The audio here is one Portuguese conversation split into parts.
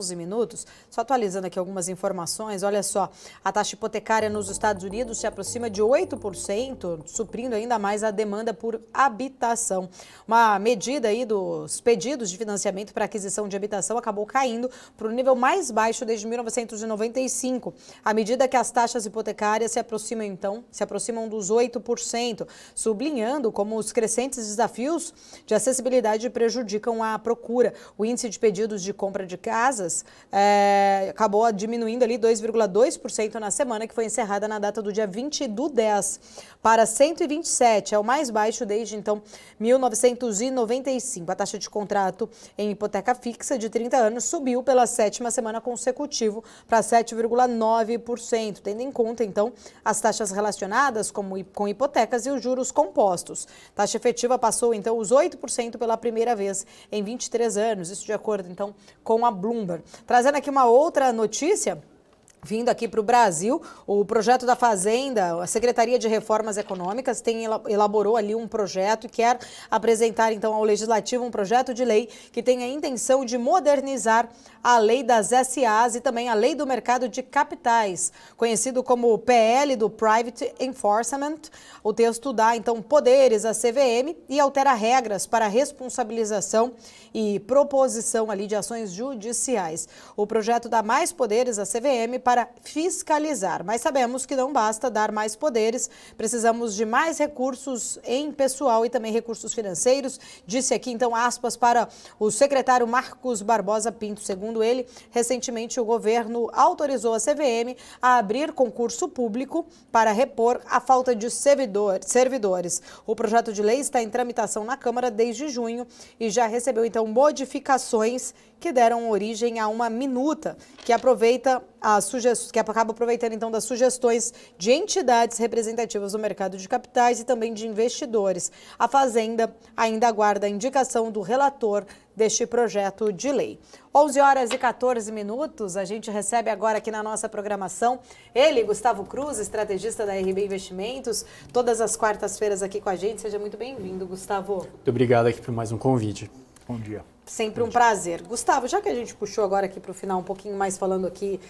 11 minutos, só atualizando aqui algumas informações, olha só, a taxa hipotecária nos Estados Unidos se aproxima de 8%, suprindo ainda mais a demanda por habitação. Uma medida aí dos pedidos de financiamento para aquisição de habitação acabou caindo para o nível mais baixo desde 1995, à medida que as taxas hipotecárias se aproximam dos 8%, sublinhando como os crescentes desafios de acessibilidade prejudicam a procura. O índice de pedidos de compra de casas acabou diminuindo ali 2,2% na semana, que foi encerrada na data do dia 20/10, para 127, é o mais baixo desde então 1995. A taxa de contrato em hipoteca fixa de 30 anos subiu pela 7ª semana consecutiva para 7,9%, tendo em conta então as taxas relacionadas com hipotecas e os juros compostos. A taxa efetiva passou então os 8% pela primeira vez em 23 anos, isso de acordo então com a Bloomberg. Trazendo aqui uma outra notícia, vindo aqui para o Brasil, o projeto da Fazenda, a Secretaria de Reformas Econômicas elaborou ali um projeto e quer apresentar então ao Legislativo um projeto de lei que tem a intenção de modernizar a lei das SAs e também a lei do mercado de capitais, conhecido como PL do Private Enforcement. O texto dá então poderes à CVM e altera regras para responsabilização e proposição ali de ações judiciais. O projeto dá mais poderes à CVM para fiscalizar, mas sabemos que não basta dar mais poderes, precisamos de mais recursos em pessoal e também recursos financeiros, disse aqui então aspas para o secretário Marcos Barbosa Pinto. Segundo ele, recentemente o governo autorizou a CVM a abrir concurso público para repor a falta de servidores. O projeto de lei está em tramitação na Câmara desde junho e já recebeu então modificações que deram origem a uma minuta que acaba aproveitando então das sugestões de entidades representativas do mercado de capitais e também de investidores. A Fazenda ainda aguarda a indicação do relator deste projeto de lei. 11h14, a gente recebe agora aqui na nossa programação ele, Gustavo Cruz, estrategista da RB Investimentos, todas as quartas-feiras aqui com a gente. Seja muito bem-vindo, Gustavo. Muito obrigado aqui por mais um convite. Bom dia. Sempre um prazer. Gustavo, já que a gente puxou agora aqui para o final um pouquinho mais falando aqui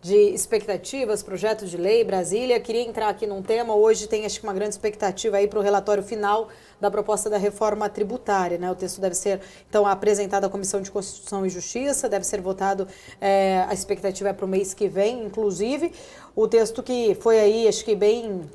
de expectativas, projetos de lei, Brasília, queria entrar aqui num tema. Hoje tem acho que uma grande expectativa aí para o relatório final da proposta da reforma tributária, né? O texto deve ser então apresentado à Comissão de Constituição e Justiça, deve ser votado, a expectativa é para o mês que vem, inclusive. O texto que foi aí, acho que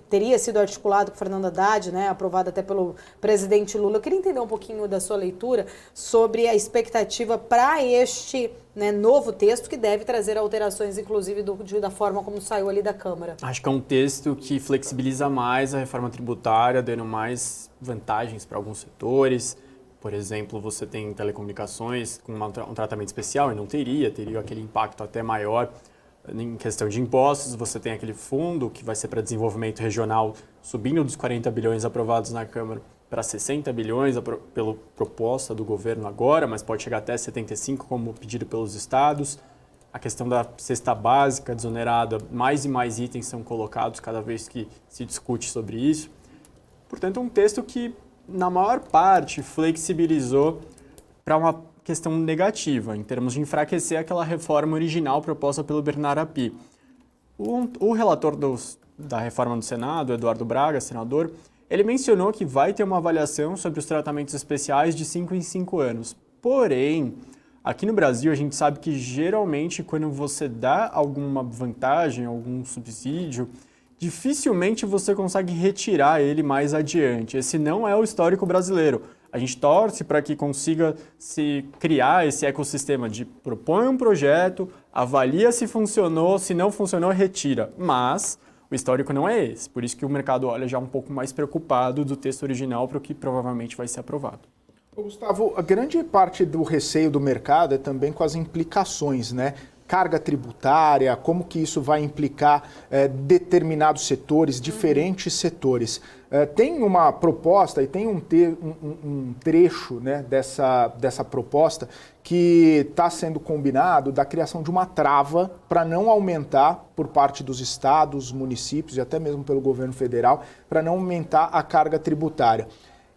teria sido articulado com Fernando Haddad, né? Aprovado até pelo presidente Lula. Eu queria entender um pouquinho da sua leitura sobre a expectativa para este novo texto, que deve trazer alterações, inclusive, da forma como saiu ali da Câmara. Acho que é um texto que flexibiliza mais a reforma tributária, dando mais vantagens para alguns setores. Por exemplo, você tem telecomunicações com um tratamento especial e não teria aquele impacto até maior em questão de impostos. Você tem aquele fundo que vai ser para desenvolvimento regional subindo dos 40 bilhões aprovados na Câmara para 60 bilhões pela proposta do governo agora, mas pode chegar até 75 como pedido pelos estados. A questão da cesta básica desonerada, mais e mais itens são colocados cada vez que se discute sobre isso. Portanto, um texto que, na maior parte, flexibilizou para uma questão negativa, em termos de enfraquecer aquela reforma original proposta pelo Bernardo Api. O relator da reforma do Senado, Eduardo Braga, senador, ele mencionou que vai ter uma avaliação sobre os tratamentos especiais de 5 em 5 anos. Porém, aqui no Brasil, a gente sabe que geralmente quando você dá alguma vantagem, algum subsídio, dificilmente você consegue retirar ele mais adiante. Esse não é o histórico brasileiro. A gente torce para que consiga se criar esse ecossistema de propõe um projeto, avalia se funcionou, se não funcionou, retira. Mas o histórico não é esse, por isso que o mercado olha já um pouco mais preocupado do texto original para o que provavelmente vai ser aprovado. Gustavo, a grande parte do receio do mercado é também com as implicações, né? Carga tributária, como que isso vai implicar determinados setores, diferentes setores. Tem uma proposta e tem um trecho, né, dessa proposta que está sendo combinado da criação de uma trava para não aumentar por parte dos estados, municípios e até mesmo pelo governo federal, para não aumentar a carga tributária.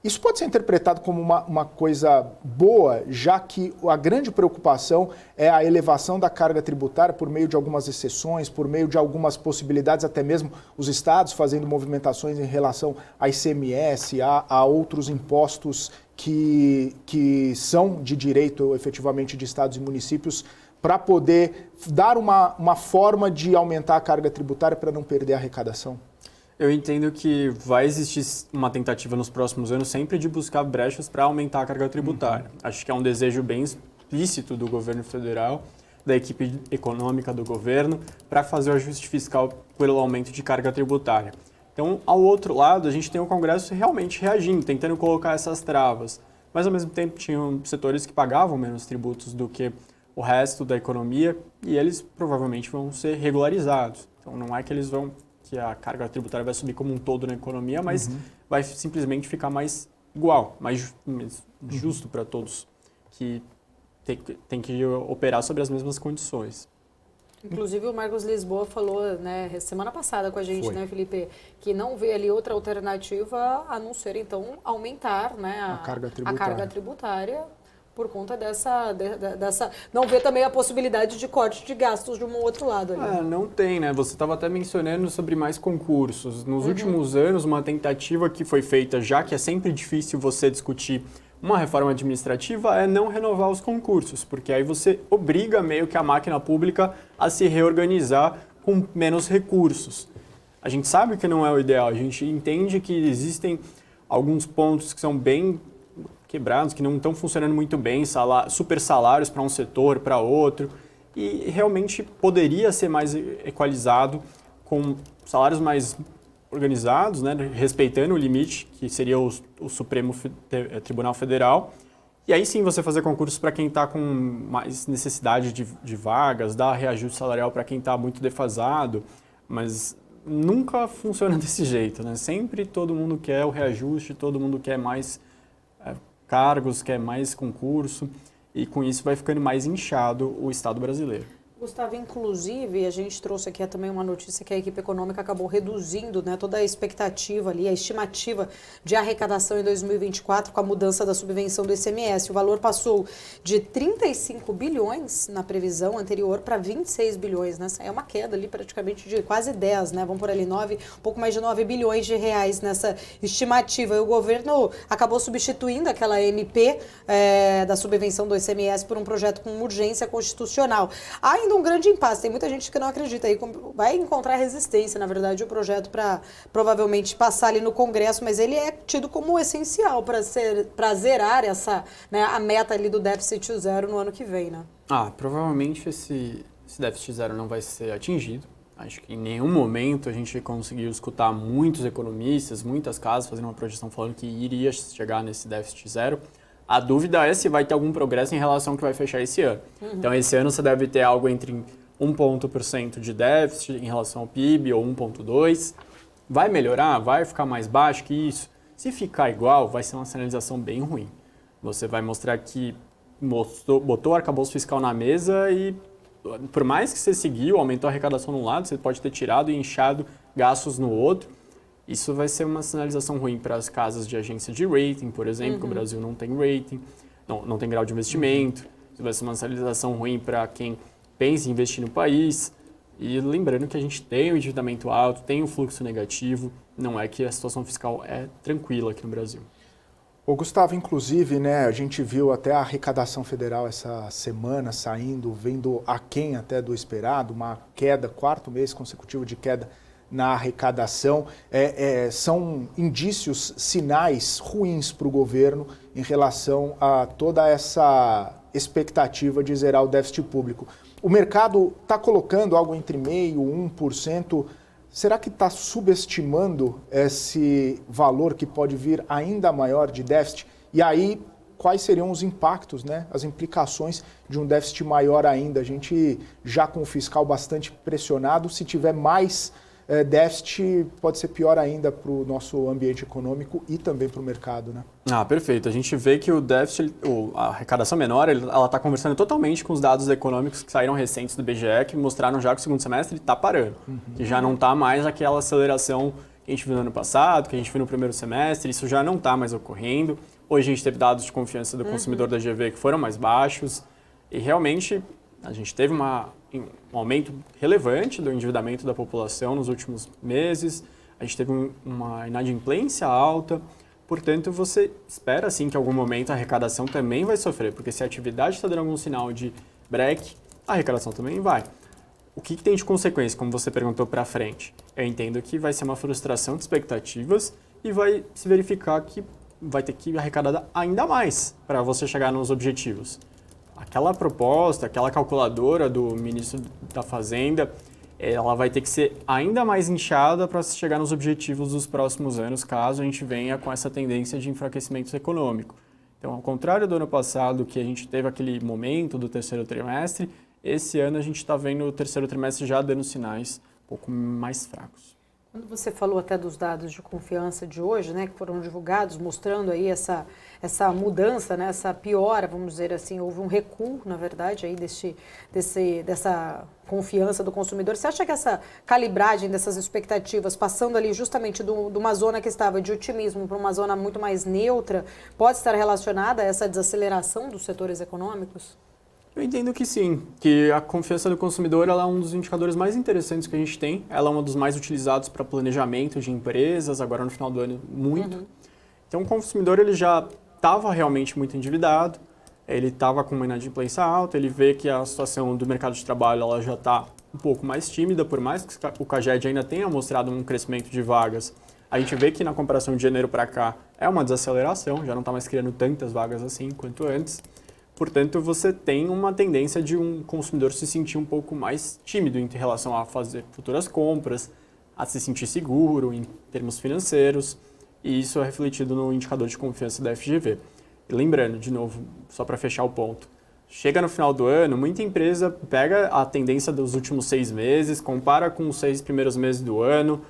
Isso pode ser interpretado como uma coisa boa, já que a grande preocupação é a elevação da carga tributária por meio de algumas exceções, por meio de algumas possibilidades, até mesmo os estados fazendo movimentações em relação a ICMS, a outros impostos que são de direito efetivamente de estados e municípios, para poder dar uma forma de aumentar a carga tributária para não perder a arrecadação? Eu entendo que vai existir uma tentativa nos próximos anos sempre de buscar brechas para aumentar a carga tributária. Acho que é um desejo bem explícito do governo federal, da equipe econômica do governo, para fazer o ajuste fiscal pelo aumento de carga tributária. Então, ao outro lado, a gente tem o Congresso realmente reagindo, tentando colocar essas travas. Mas, ao mesmo tempo, tinham setores que pagavam menos tributos do que o resto da economia e eles provavelmente vão ser regularizados. Então, não é que eles vão... que a carga tributária vai subir como um todo na economia, mas vai simplesmente ficar mais igual, mais justo para todos, que tem que operar sobre as mesmas condições. Inclusive o Marcos Lisboa falou, né, semana passada com a gente, né, Felipe, que não vê ali outra alternativa a não ser, então, aumentar, né, a carga tributária por conta dessa... Não vê também a possibilidade de corte de gastos de um outro lado ali. Não tem, né? Você estava até mencionando sobre mais concursos. Nos últimos anos, uma tentativa que foi feita, já que é sempre difícil você discutir uma reforma administrativa, é não renovar os concursos, porque aí você obriga meio que a máquina pública a se reorganizar com menos recursos. A gente sabe que não é o ideal, a gente entende que existem alguns pontos que são bem quebrados, que não estão funcionando muito bem, super salários para um setor, para outro, e realmente poderia ser mais equalizado com salários mais organizados, né, respeitando o limite, que seria o Supremo Tribunal Federal, e aí sim você fazer concursos para quem está com mais necessidade de vagas, dar reajuste salarial para quem está muito defasado, mas nunca funciona desse jeito, né? Sempre todo mundo quer o reajuste, todo mundo quer mais cargos, quer mais concurso, e com isso vai ficando mais inchado o Estado brasileiro. Gustavo, inclusive, a gente trouxe aqui também uma notícia que a equipe econômica acabou reduzindo, né, toda a expectativa ali, a estimativa de arrecadação em 2024 com a mudança da subvenção do ICMS. O valor passou de 35 bilhões na previsão anterior para 26 bilhões, né? É uma queda ali praticamente de quase 10, né? Vamos por ali um pouco mais de 9 bilhões de reais nessa estimativa. E o governo acabou substituindo aquela MP da subvenção do ICMS por um projeto com urgência constitucional. Ainda um grande impasse, tem muita gente que não acredita aí, vai encontrar resistência, na verdade, o projeto para provavelmente passar ali no Congresso, mas ele é tido como essencial para zerar essa, né, a meta ali do déficit zero no ano que vem, né? Provavelmente esse déficit zero não vai ser atingido. Acho que em nenhum momento a gente conseguiu escutar muitos economistas, muitas casas fazendo uma projeção falando que iria chegar nesse déficit zero. A dúvida é se vai ter algum progresso em relação ao que vai fechar esse ano. Então, esse ano você deve ter algo entre 1% de déficit em relação ao PIB ou 1,2%. Vai melhorar? Vai ficar mais baixo que isso? Se ficar igual, vai ser uma sinalização bem ruim. Você vai mostrar que botou o arcabouço fiscal na mesa e, por mais que você seguiu, aumentou a arrecadação num lado, você pode ter tirado e inchado gastos no outro. Isso vai ser uma sinalização ruim para as casas de agência de rating, por exemplo, que o Brasil não tem rating, não tem grau de investimento. Isso vai ser uma sinalização ruim para quem pensa em investir no país. E lembrando que a gente tem um endividamento alto, tem um fluxo negativo, não é que a situação fiscal é tranquila aqui no Brasil. Ô Gustavo, inclusive, né, a gente viu até a arrecadação federal essa semana vindo aquém até do esperado, uma queda, 4º mês consecutivo de queda na arrecadação, são indícios, sinais ruins para o governo em relação a toda essa expectativa de zerar o déficit público. O mercado está colocando algo entre 0,5% e 1%. Será que está subestimando esse valor que pode vir ainda maior de déficit? E aí, quais seriam os impactos, né, as implicações de um déficit maior ainda? A gente já com o fiscal bastante pressionado, se tiver mais déficit pode ser pior ainda para o nosso ambiente econômico e também para o mercado, né? Perfeito. A gente vê que o déficit, a arrecadação menor, ela está conversando totalmente com os dados econômicos que saíram recentes do IBGE, que mostraram já que o segundo semestre está parando, que já não está mais aquela aceleração que que a gente viu no ano passado, que a gente viu no primeiro semestre, isso já não está mais ocorrendo. Hoje a gente teve dados de confiança do consumidor da GV que foram mais baixos e realmente a gente teve um aumento relevante do endividamento da população nos últimos meses, a gente teve uma inadimplência alta, portanto você espera sim que em algum momento a arrecadação também vai sofrer, porque se a atividade está dando algum sinal de break, a arrecadação também vai. O que tem de consequência, como você perguntou para frente? Eu entendo que vai ser uma frustração de expectativas e vai se verificar que vai ter que arrecadar ainda mais para você chegar nos objetivos. Aquela proposta, aquela calculadora do ministro da Fazenda, ela vai ter que ser ainda mais inchada para chegar nos objetivos dos próximos anos, caso a gente venha com essa tendência de enfraquecimento econômico. Então, ao contrário do ano passado, que a gente teve aquele momento do terceiro trimestre, esse ano a gente está vendo o terceiro trimestre já dando sinais um pouco mais fracos. Quando você falou até dos dados de confiança de hoje, né, que foram divulgados, mostrando aí essa mudança, né, essa piora, vamos dizer assim, houve um recuo, na verdade, aí dessa confiança do consumidor. Você acha que essa calibragem dessas expectativas, passando ali justamente de uma zona que estava de otimismo para uma zona muito mais neutra, pode estar relacionada a essa desaceleração dos setores econômicos? Eu entendo que sim, que a confiança do consumidor ela é um dos indicadores mais interessantes que a gente tem. Ela é um dos mais utilizados para planejamento de empresas, agora no final do ano muito. Então o consumidor ele já estava realmente muito endividado, ele estava com uma inadimplência alta, ele vê que a situação do mercado de trabalho ela já está um pouco mais tímida, por mais que o CAGED ainda tenha mostrado um crescimento de vagas. A gente vê que na comparação de janeiro para cá é uma desaceleração, já não está mais criando tantas vagas assim quanto antes. Portanto, você tem uma tendência de um consumidor se sentir um pouco mais tímido em relação a fazer futuras compras, a se sentir seguro em termos financeiros, e isso é refletido no indicador de confiança da FGV. E lembrando, de novo, só para fechar o ponto, chega no final do ano, muita empresa pega a tendência dos últimos 6 meses, compara com os 6 primeiros meses do ano,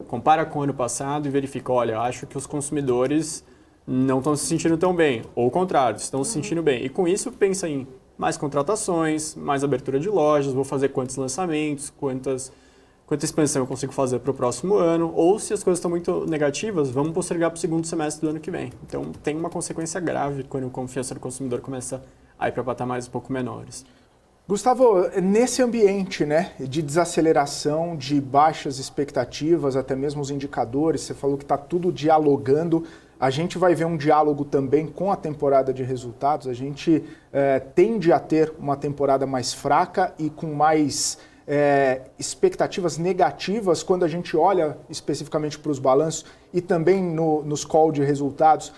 compara com o ano passado e verifica, olha, acho que os consumidores não estão se sentindo tão bem, ou o contrário, estão se sentindo bem. E com isso pensa em mais contratações, mais abertura de lojas, vou fazer quantos lançamentos, quanta expansão eu consigo fazer para o próximo ano, ou se as coisas estão muito negativas, vamos postergar para o segundo semestre do ano que vem. Então tem uma consequência grave quando a confiança do consumidor começa a ir para patamares um pouco menores. Gustavo, nesse ambiente, né, de desaceleração, de baixas expectativas, até mesmo os indicadores, você falou que está tudo dialogando. A gente vai ver um diálogo também com a temporada de resultados. A gente tende a ter uma temporada mais fraca e com mais expectativas negativas quando a gente olha especificamente para os balanços e também nos call de resultados.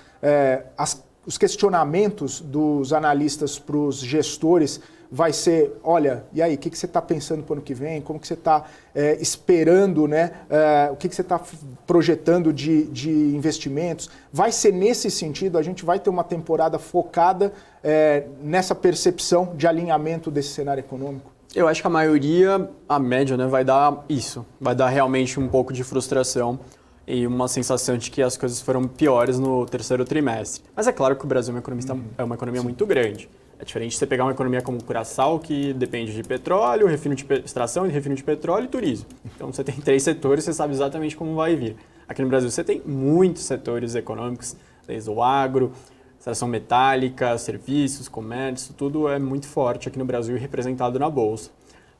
Os questionamentos dos analistas para os gestores vai ser, olha, e aí, o que você está pensando para o ano que vem? Como que você está esperando, né? O que você está projetando de investimentos? Vai ser nesse sentido, a gente vai ter uma temporada focada nessa percepção de alinhamento desse cenário econômico? Eu acho que a maioria, a média, né, vai dar isso. Vai dar realmente um pouco de frustração e uma sensação de que as coisas foram piores no terceiro trimestre. Mas é claro que o Brasil é uma economia muito grande. É diferente de você pegar uma economia como Curaçao, que depende de petróleo, extração e refino de petróleo e turismo. Então você tem 3 setores, você sabe exatamente como vai vir. Aqui no Brasil você tem muitos setores econômicos, desde o agro, extração metálica, serviços, comércio, tudo é muito forte aqui no Brasil e representado na Bolsa.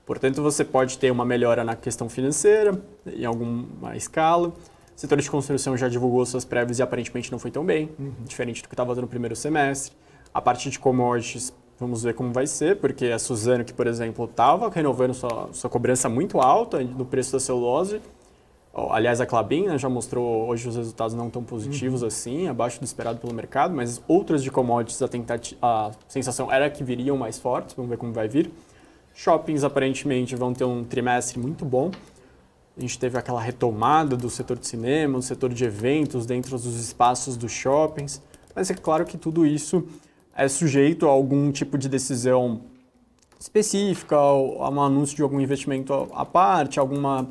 Portanto, você pode ter uma melhora na questão financeira, em alguma escala. O setor de construção já divulgou suas prévias e aparentemente não foi tão bem, diferente do que estava no primeiro semestre. A parte de commodities, vamos ver como vai ser, porque a Suzano, que por exemplo, estava renovando sua cobrança muito alta no preço da celulose. Aliás, a Klabin, né, já mostrou hoje os resultados não tão positivos assim, abaixo do esperado pelo mercado, mas outras de commodities, a sensação era que viriam mais fortes, vamos ver como vai vir. Shoppings aparentemente vão ter um trimestre muito bom. A gente teve aquela retomada do setor de cinema, do setor de eventos dentro dos espaços dos shoppings, mas é claro que tudo isso é sujeito a algum tipo de decisão específica, a um anúncio de algum investimento à parte, alguma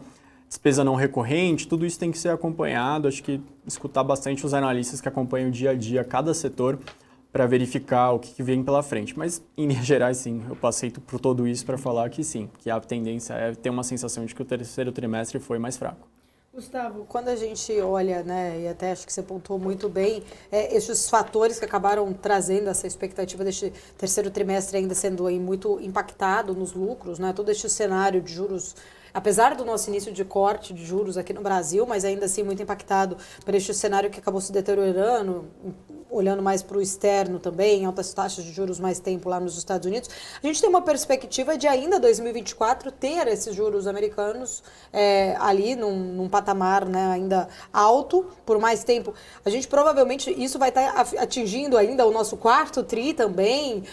despesa não recorrente, tudo isso tem que ser acompanhado. Acho que escutar bastante os analistas que acompanham dia a dia cada setor para verificar o que vem pela frente. Mas, em linhas gerais, sim, eu passei por tudo isso para falar que sim, que a tendência é ter uma sensação de que o terceiro trimestre foi mais fraco. Gustavo, quando a gente olha, né, e até acho que você pontuou muito bem, esses fatores que acabaram trazendo essa expectativa deste terceiro trimestre ainda sendo aí muito impactado nos lucros, né, todo este cenário de juros, apesar do nosso início de corte de juros aqui no Brasil, mas ainda assim muito impactado por este cenário que acabou se deteriorando, olhando mais para o externo também, altas taxas de juros mais tempo lá nos Estados Unidos, a gente tem uma perspectiva de ainda 2024 ter esses juros americanos ali num patamar, né, ainda alto por mais tempo. A gente provavelmente, isso vai estar atingindo ainda o nosso quarto tri também,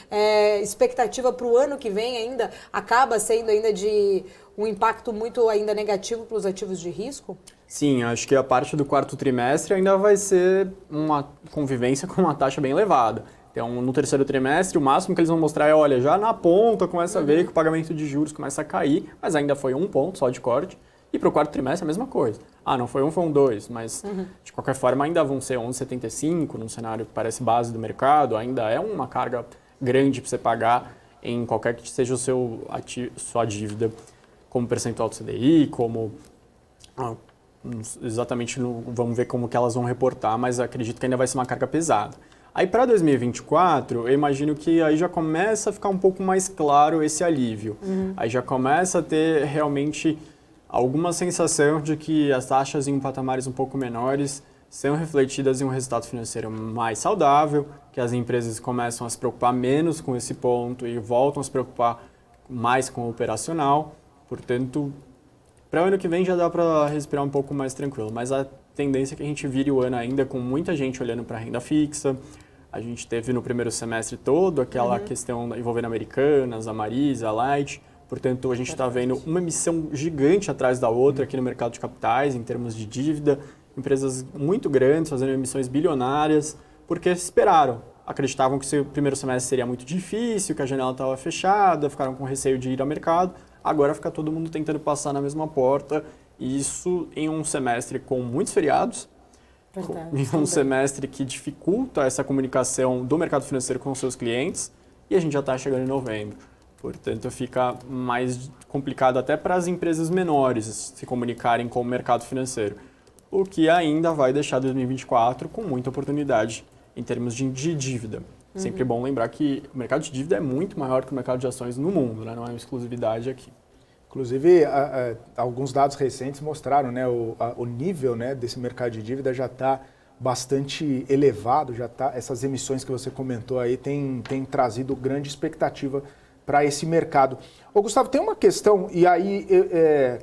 expectativa para o ano que vem ainda acaba sendo ainda de um impacto muito ainda negativo para os ativos de risco? Sim, acho que a parte do quarto trimestre ainda vai ser uma convivência com uma taxa bem elevada. Então, no terceiro trimestre, o máximo que eles vão mostrar é, olha, já na ponta começa a ver que o pagamento de juros começa a cair, mas ainda foi 1 ponto só de corte. E para o quarto trimestre a mesma coisa. Ah, não foi 1, foi 2, mas de qualquer forma ainda vão ser 11,75 num cenário que parece base do mercado, ainda é uma carga grande para você pagar em qualquer que seja sua dívida, como percentual do CDI, como... exatamente, vamos ver como que elas vão reportar, mas acredito que ainda vai ser uma carga pesada. Aí para 2024, eu imagino que aí já começa a ficar um pouco mais claro esse alívio. Aí já começa a ter realmente alguma sensação de que as taxas em patamares um pouco menores são refletidas em um resultado financeiro mais saudável, que as empresas começam a se preocupar menos com esse ponto e voltam a se preocupar mais com o operacional. Portanto, para o ano que vem já dá para respirar um pouco mais tranquilo, mas a tendência é que a gente vire o ano ainda com muita gente olhando para a renda fixa. A gente teve no primeiro semestre todo aquela questão envolvendo Americanas, a Marisa, a Light. Portanto, a gente está vendo uma emissão gigante atrás da outra aqui no mercado de capitais, em termos de dívida. Empresas muito grandes fazendo emissões bilionárias, porque esperaram. Acreditavam que o primeiro semestre seria muito difícil, que a janela estava fechada, ficaram com receio de ir ao mercado. Agora fica todo mundo tentando passar na mesma porta, e isso em um semestre com muitos feriados, em um semestre que dificulta essa comunicação do mercado financeiro com os seus clientes, e a gente já está chegando em novembro. Portanto, fica mais complicado até para as empresas menores se comunicarem com o mercado financeiro, o que ainda vai deixar 2024 com muita oportunidade em termos de dívida. Sempre bom lembrar que o mercado de dívida é muito maior que o mercado de ações no mundo, né? Não é uma exclusividade aqui. Inclusive, alguns dados recentes mostraram, né, o nível, né, desse mercado de dívida já está bastante elevado, essas emissões que você comentou aí têm trazido grande expectativa para esse mercado. Ô, Gustavo, tem uma questão, e aí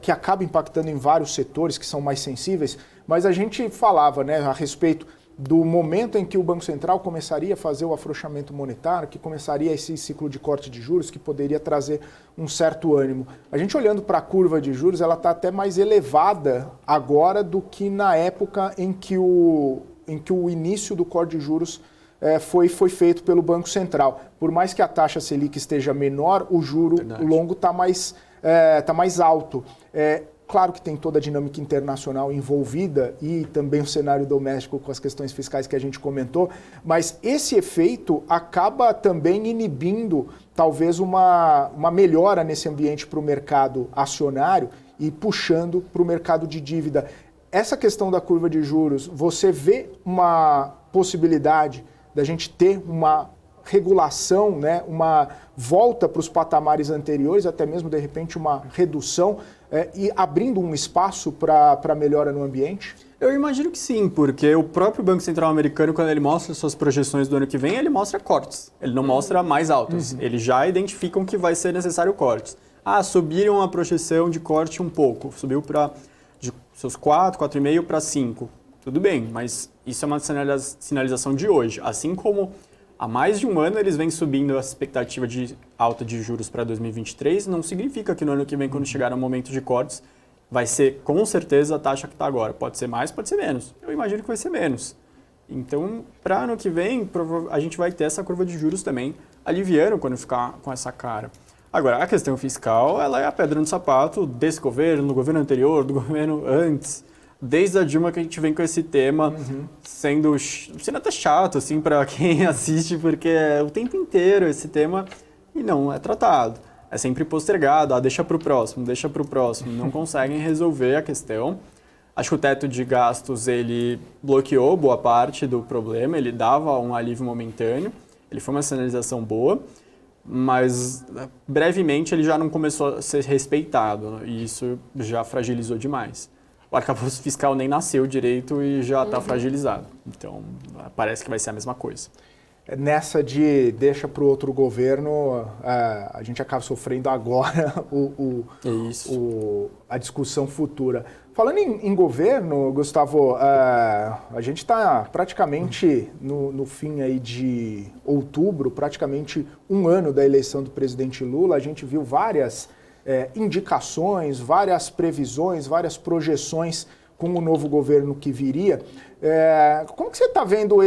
que acaba impactando em vários setores que são mais sensíveis, mas a gente falava, né, a respeito do momento em que o Banco Central começaria a fazer o afrouxamento monetário, que começaria esse ciclo de corte de juros, que poderia trazer um certo ânimo. A gente olhando para a curva de juros, ela está até mais elevada agora do que na época em que o início do corte de juros foi feito pelo Banco Central. Por mais que a taxa Selic esteja menor, o juro longo está mais alto. Claro que tem toda a dinâmica internacional envolvida e também o cenário doméstico com as questões fiscais que a gente comentou, mas esse efeito acaba também inibindo talvez uma melhora nesse ambiente para o mercado acionário e puxando para o mercado de dívida. Essa questão da curva de juros, você vê uma possibilidade da gente ter uma regulação, né, uma volta para os patamares anteriores, até mesmo de repente uma redução, e abrindo um espaço para melhora no ambiente? Eu imagino que sim, porque o próprio Banco Central americano, quando ele mostra suas projeções do ano que vem, ele mostra cortes, ele não mostra mais altas. Eles já identificam que vai ser necessário cortes. Subiram a projeção de corte um pouco, subiu de seus 4,5 para 5. Tudo bem, mas isso é uma sinalização de hoje. Assim como há mais de um ano eles vêm subindo a expectativa de alta de juros para 2023, não significa que no ano que vem, quando chegar o momento de cortes, vai ser com certeza a taxa que está agora. Pode ser mais, pode ser menos. Eu imagino que vai ser menos. Então, para ano que vem, a gente vai ter essa curva de juros também aliviando quando ficar com essa cara. Agora, a questão fiscal, ela é a pedra no sapato desse governo, do governo anterior, do governo antes. Desde a Dilma que a gente vem com esse tema sendo até chato assim, para quem assiste, porque é o tempo inteiro esse tema e não é tratado. É sempre postergado, deixa para o próximo, não conseguem resolver a questão. Acho que o teto de gastos, ele bloqueou boa parte do problema, ele dava um alívio momentâneo, ele foi uma sinalização boa, mas brevemente ele já não começou a ser respeitado, né? E isso já fragilizou demais. O arcabouço fiscal nem nasceu direito e já está fragilizado. Então, parece que vai ser a mesma coisa. Nessa de deixa para o outro governo, a gente acaba sofrendo agora a discussão futura. Falando em governo, Gustavo, a gente está praticamente no fim aí de outubro, praticamente um ano da eleição do presidente Lula. A gente viu várias indicações, várias previsões, várias projeções com o novo governo que viria. Como que você está vendo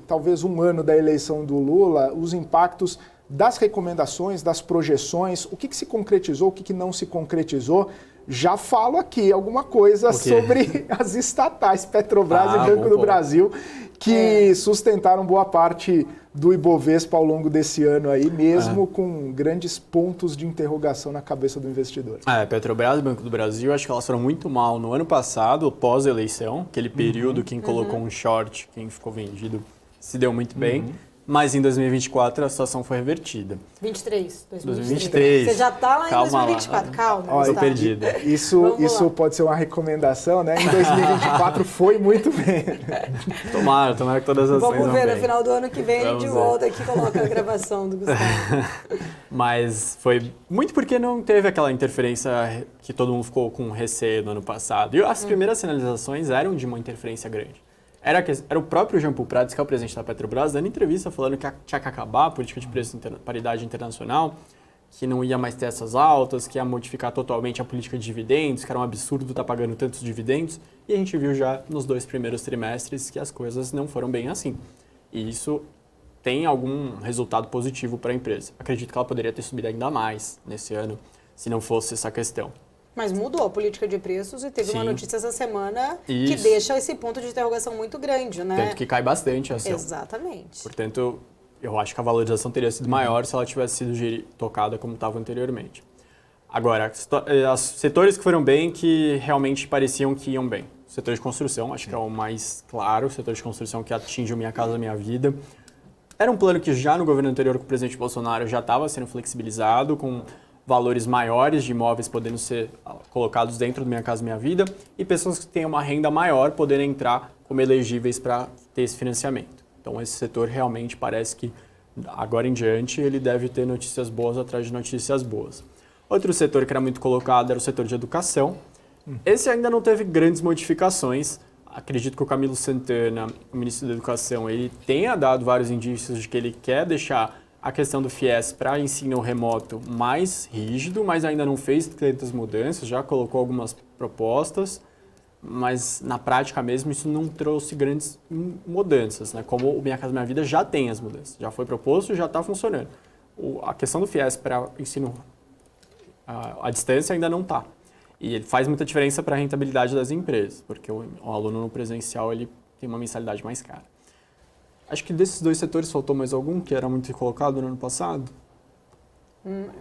talvez um ano da eleição do Lula, os impactos das recomendações, das projeções, o que se concretizou, o que não se concretizou? Já falo aqui alguma coisa sobre as estatais Petrobras e Banco do Brasil, que sustentaram boa parte do Ibovespa ao longo desse ano aí, mesmo com grandes pontos de interrogação na cabeça do investidor. Petrobras e Banco do Brasil, acho que elas foram muito mal no ano passado, pós-eleição, aquele período, quem colocou um short, quem ficou vendido, se deu muito bem. Mas em 2024 a situação foi revertida. 2023. Você já está lá em 2024, calma. Olha, tô perdido. Isso pode ser uma recomendação, né? Em 2024 foi muito bem. Tomara que todas as ações Vamos ver, bem. no final do ano que vem, a gente volta aqui e coloca a gravação do Gustavo. Mas foi muito porque não teve aquela interferência que todo mundo ficou com receio no ano passado. E as primeiras sinalizações eram de uma interferência grande. Era o próprio Jean Paul Prats, que é o presidente da Petrobras, dando entrevista falando que tinha que acabar a política de preço paridade internacional, que não ia mais ter essas altas, que ia modificar totalmente a política de dividendos, que era um absurdo estar pagando tantos dividendos. E a gente viu já nos 2 primeiros trimestres que as coisas não foram bem assim. E isso tem algum resultado positivo para a empresa. Acredito que ela poderia ter subido ainda mais nesse ano, se não fosse essa questão. Mas mudou a política de preços e teve uma notícia essa semana que deixa esse ponto de interrogação muito grande, né? Tanto que cai bastante a ação. Exatamente. Portanto, eu acho que a valorização teria sido maior se ela tivesse sido tocada como estava anteriormente. Agora, setores que foram bem, que realmente pareciam que iam bem. O setor de construção, acho que é o mais claro, o setor de construção que atinge o Minha Casa Minha Vida. Era um plano que já no governo anterior com o presidente Bolsonaro já estava sendo flexibilizado, com valores maiores de imóveis podendo ser colocados dentro do Minha Casa Minha Vida e pessoas que têm uma renda maior poderem entrar como elegíveis para ter esse financiamento. Então esse setor realmente parece que agora em diante ele deve ter notícias boas atrás de notícias boas. Outro setor que era muito colocado era o setor de educação. Esse ainda não teve grandes modificações. Acredito que o Camilo Santana, o ministro da Educação, ele tenha dado vários indícios de que ele quer deixar a questão do FIES para ensino remoto mais rígido, mas ainda não fez tantas mudanças, já colocou algumas propostas, mas na prática mesmo isso não trouxe grandes mudanças, né? Como o Minha Casa Minha Vida já tem as mudanças, já foi proposto e já está funcionando. A questão do FIES para ensino à distância ainda não está. E ele faz muita diferença para a rentabilidade das empresas, porque o aluno no presencial ele tem uma mensalidade mais cara. Acho que desses 2 setores faltou mais algum que era muito colocado no ano passado?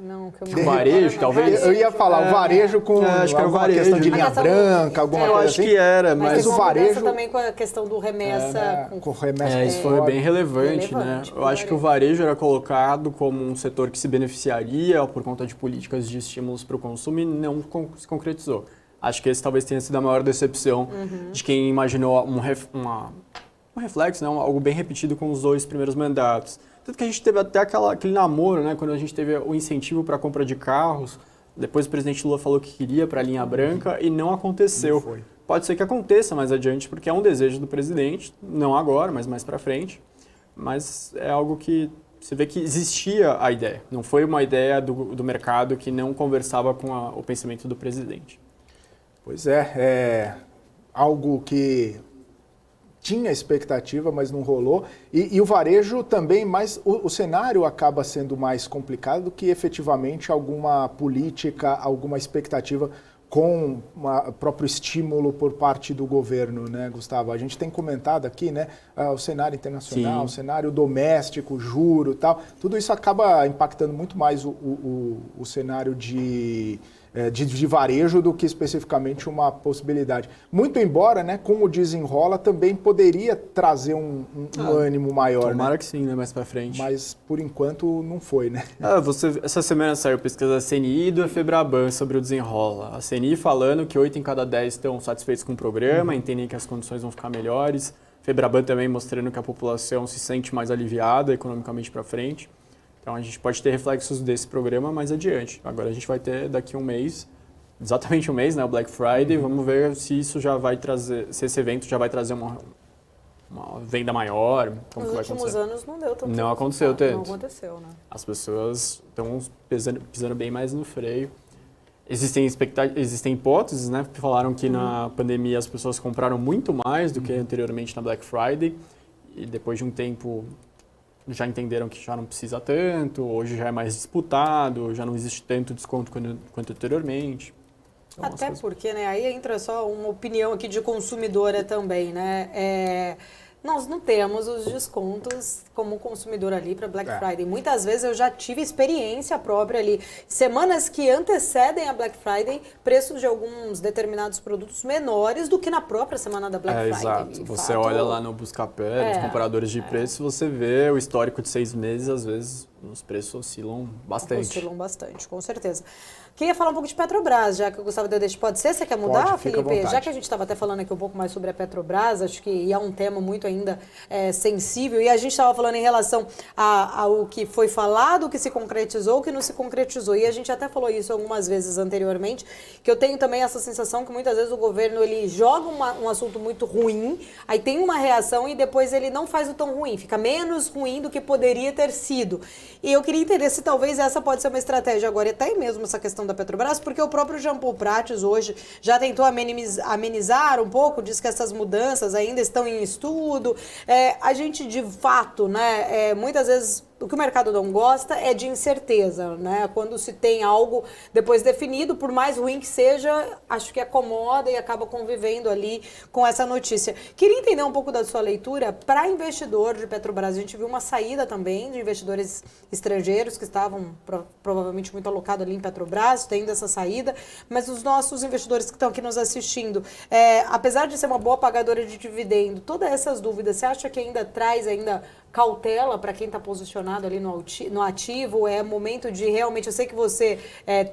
Não, que eu O varejo, talvez? Eu ia falar o varejo com acho que era o alguma varejo. questão de linha branca, alguma coisa assim. Eu acho que era, mas o varejo também com a questão do remessa. Com remessa isso foi bem relevante, né? relevante, Eu acho que o varejo era colocado como um setor que se beneficiaria por conta de políticas de estímulos para o consumo e não se concretizou. Acho que esse talvez tenha sido a maior decepção de quem imaginou um reflexo, né? Algo bem repetido com os 2 primeiros mandatos. Tanto que a gente teve até aquele namoro, né? Quando a gente teve o incentivo para a compra de carros, depois o presidente Lula falou que queria para a linha branca e não aconteceu. Não foi. Pode ser que aconteça mais adiante, porque é um desejo do presidente, não agora, mas mais para frente. Mas é algo que você vê que existia a ideia. Não foi uma ideia do mercado que não conversava com o pensamento do presidente. Pois é algo que tinha expectativa, mas não rolou. E o varejo também, mas o cenário acaba sendo mais complicado do que efetivamente alguma política, alguma expectativa com o próprio estímulo por parte do governo, né, Gustavo? A gente tem comentado aqui, né, o cenário internacional, o cenário doméstico, juro e tal, tudo isso acaba impactando muito mais o cenário de de varejo do que especificamente uma possibilidade. Muito embora, né, com o desenrola, também poderia trazer um ânimo maior. Tomara, né? que sim, né, mais para frente. Mas, por enquanto, não foi, né? Essa semana saiu pesquisa da CNI e do FEBRABAN sobre o desenrola. A CNI falando que 8 em cada 10 estão satisfeitos com o programa, entendem que as condições vão ficar melhores. FEBRABAN também mostrando que a população se sente mais aliviada economicamente para frente. Então a gente pode ter reflexos desse programa mais adiante. Agora a gente vai ter daqui um mês, exatamente um mês, né, o Black Friday. Vamos ver se isso já vai trazer, se esse evento já vai trazer uma venda maior. Como Nos vai últimos acontecer? anos não deu tanto. Não aconteceu tanto. Não aconteceu, né? As pessoas estão pisando bem mais no freio. Existem hipóteses, né? Que falaram que na pandemia as pessoas compraram muito mais do que anteriormente na Black Friday. E depois de um tempo já entenderam que já não precisa tanto, hoje já é mais disputado, já não existe tanto desconto quanto anteriormente. Então, Até porque, né, aí entra só uma opinião aqui de consumidora também, né? Nós não temos os descontos como consumidor ali para Black Friday. Muitas vezes eu já tive experiência própria ali. Semanas que antecedem a Black Friday, preços de alguns determinados produtos menores do que na própria semana da Black Friday. Exato. Você olha lá no Buscapé, nos comparadores de preços, você vê o histórico de 6 meses, às vezes os preços oscilam bastante. Oscilam bastante, com certeza. Queria falar um pouco de Petrobras, já que o Gustavo deu deixa. Pode ser? Você quer mudar, Pode, fica à Felipe? vontade. Já que a gente estava até falando aqui um pouco mais sobre a Petrobras, acho que é um tema muito ainda sensível. E a gente estava falando em relação ao que foi falado, o que se concretizou, o que não se concretizou. E a gente até falou isso algumas vezes anteriormente, que eu tenho também essa sensação que muitas vezes o governo ele joga um assunto muito ruim, aí tem uma reação e depois ele não faz o tão ruim, fica menos ruim do que poderia ter sido. E eu queria entender se talvez essa pode ser uma estratégia agora, e até mesmo essa questão da Petrobras, porque o próprio Jean Paul Prates hoje já tentou amenizar um pouco, diz que essas mudanças ainda estão em estudo. A gente, de fato, né, muitas vezes o que o mercado não gosta é de incerteza, né? Quando se tem algo depois definido, por mais ruim que seja, acho que acomoda e acaba convivendo ali com essa notícia. Queria entender um pouco da sua leitura para investidor de Petrobras. A gente viu uma saída também de investidores estrangeiros que estavam provavelmente muito alocados ali em Petrobras, tendo essa saída, mas os nossos investidores que estão aqui nos assistindo, apesar de ser uma boa pagadora de dividendo, todas essas dúvidas, você acha que ainda traz cautela para quem está posicionado ali no ativo? É momento de realmente, eu sei que você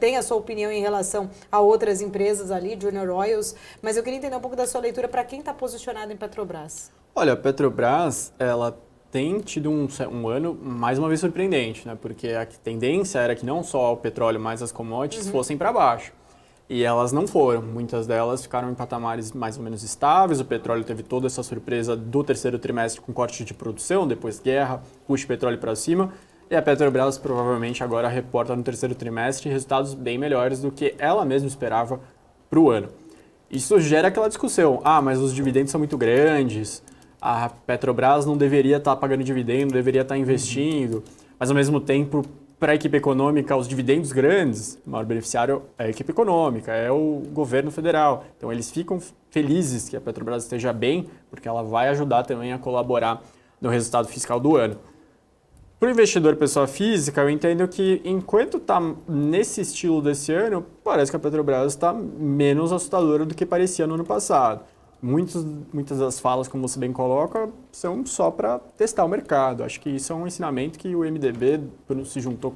tem a sua opinião em relação a outras empresas ali, Junior Oils, mas eu queria entender um pouco da sua leitura para quem está posicionado em Petrobras. Olha, a Petrobras, ela tem tido um ano mais uma vez surpreendente, né? Porque a tendência era que não só o petróleo, mas as commodities fossem para baixo. E elas não foram. Muitas delas ficaram em patamares mais ou menos estáveis. O petróleo teve toda essa surpresa do terceiro trimestre com corte de produção, depois guerra, puxa o petróleo para cima. E a Petrobras provavelmente agora reporta no terceiro trimestre resultados bem melhores do que ela mesma esperava para o ano. Isso gera aquela discussão. Mas os dividendos são muito grandes. A Petrobras não deveria estar pagando dividendo, deveria estar investindo. Mas ao mesmo tempo, para a equipe econômica, os dividendos grandes, o maior beneficiário é a equipe econômica, é o governo federal. Então, eles ficam felizes que a Petrobras esteja bem, porque ela vai ajudar também a colaborar no resultado fiscal do ano. Para o investidor pessoa física, eu entendo que enquanto está nesse estilo desse ano, parece que a Petrobras está menos assustadora do que parecia no ano passado. Muitas das falas, como você bem coloca, são só para testar o mercado. Acho que isso é um ensinamento que o MDB, quando se juntou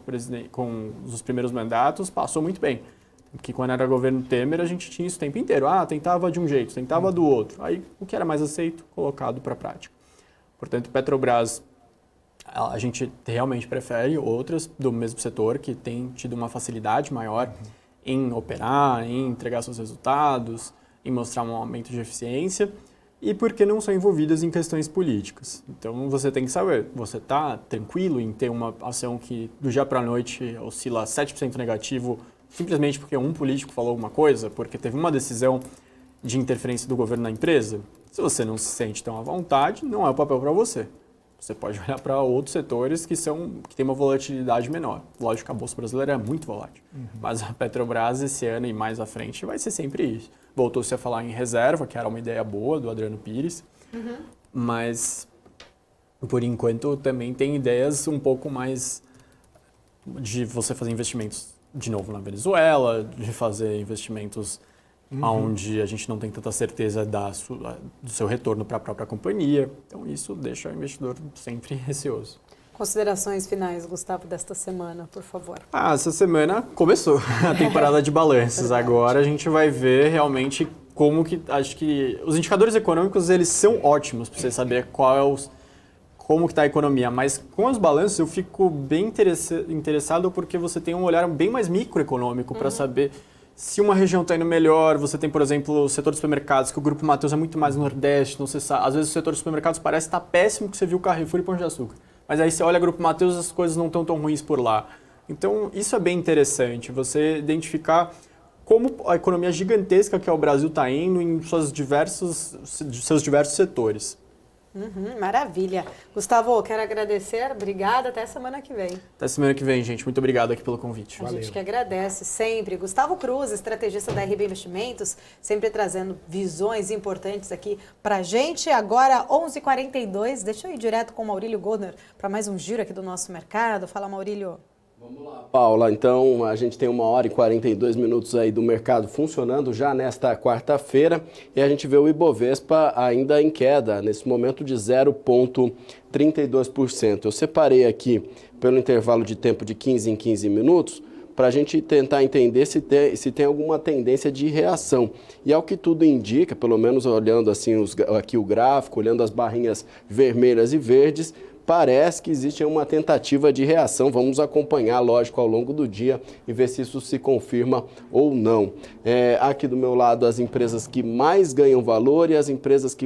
com os primeiros mandatos, passou muito bem. Porque quando era governo Temer, a gente tinha isso o tempo inteiro. Tentava de um jeito, tentava do outro. Aí, o que era mais aceito, colocado para a prática. Portanto, Petrobras, a gente realmente prefere outras do mesmo setor, que têm tido uma facilidade maior em operar, em entregar seus resultados, em mostrar um aumento de eficiência e porque não são envolvidas em questões políticas. Então, você tem que saber, você está tranquilo em ter uma ação que do dia para a noite oscila 7% negativo simplesmente porque um político falou alguma coisa, porque teve uma decisão de interferência do governo na empresa? Se você não se sente tão à vontade, não é o papel para você. Você pode olhar para outros setores que têm uma volatilidade menor. Lógico que a Bolsa Brasileira é muito volátil, mas a Petrobras esse ano e mais à frente vai ser sempre isso. Voltou-se a falar em reserva, que era uma ideia boa do Adriano Pires, mas por enquanto também tem ideias um pouco mais de você fazer investimentos de novo na Venezuela, de fazer investimentos onde a gente não tem tanta certeza do seu retorno para a própria companhia. Então isso deixa o investidor sempre receoso. Considerações finais, Gustavo, desta semana, por favor. Essa semana começou a temporada de balanços. Agora a gente vai ver realmente como que... Acho que os indicadores econômicos, eles são ótimos para você saber como que está a economia. Mas com os balanços eu fico bem interessado porque você tem um olhar bem mais microeconômico para saber se uma região está indo melhor. Você tem, por exemplo, o setor de supermercados, que o Grupo Mateus é muito mais no Nordeste. Não sei, às vezes o setor de supermercados parece estar péssimo, que você viu Carrefour e Pão de Açúcar. Mas aí você olha o Grupo Mateus, as coisas não estão tão ruins por lá. Então, isso é bem interessante, você identificar como a economia gigantesca que é o Brasil está indo em seus diversos setores. Maravilha. Gustavo, quero agradecer. Obrigada. Até semana que vem. Até semana que vem, gente. Muito obrigado aqui pelo convite. A gente que agradece sempre. Gustavo Cruz, estrategista da RB Investimentos, sempre trazendo visões importantes aqui pra gente. Agora, 11h42. Deixa eu ir direto com o Maurílio Godner para mais um giro aqui do nosso mercado. Fala, Maurílio. Vamos lá, Paula. Então, a gente tem 1h42 aí do mercado funcionando já nesta quarta-feira e a gente vê o Ibovespa ainda em queda, nesse momento de 0,32%. Eu separei aqui pelo intervalo de tempo de 15 em 15 minutos para a gente tentar entender se tem alguma tendência de reação. E ao que tudo indica, pelo menos olhando assim aqui o gráfico, olhando as barrinhas vermelhas e verdes, parece que existe uma tentativa de reação. Vamos acompanhar, lógico, ao longo do dia e ver se isso se confirma ou não. Aqui do meu lado, as empresas que mais ganham valor e as empresas que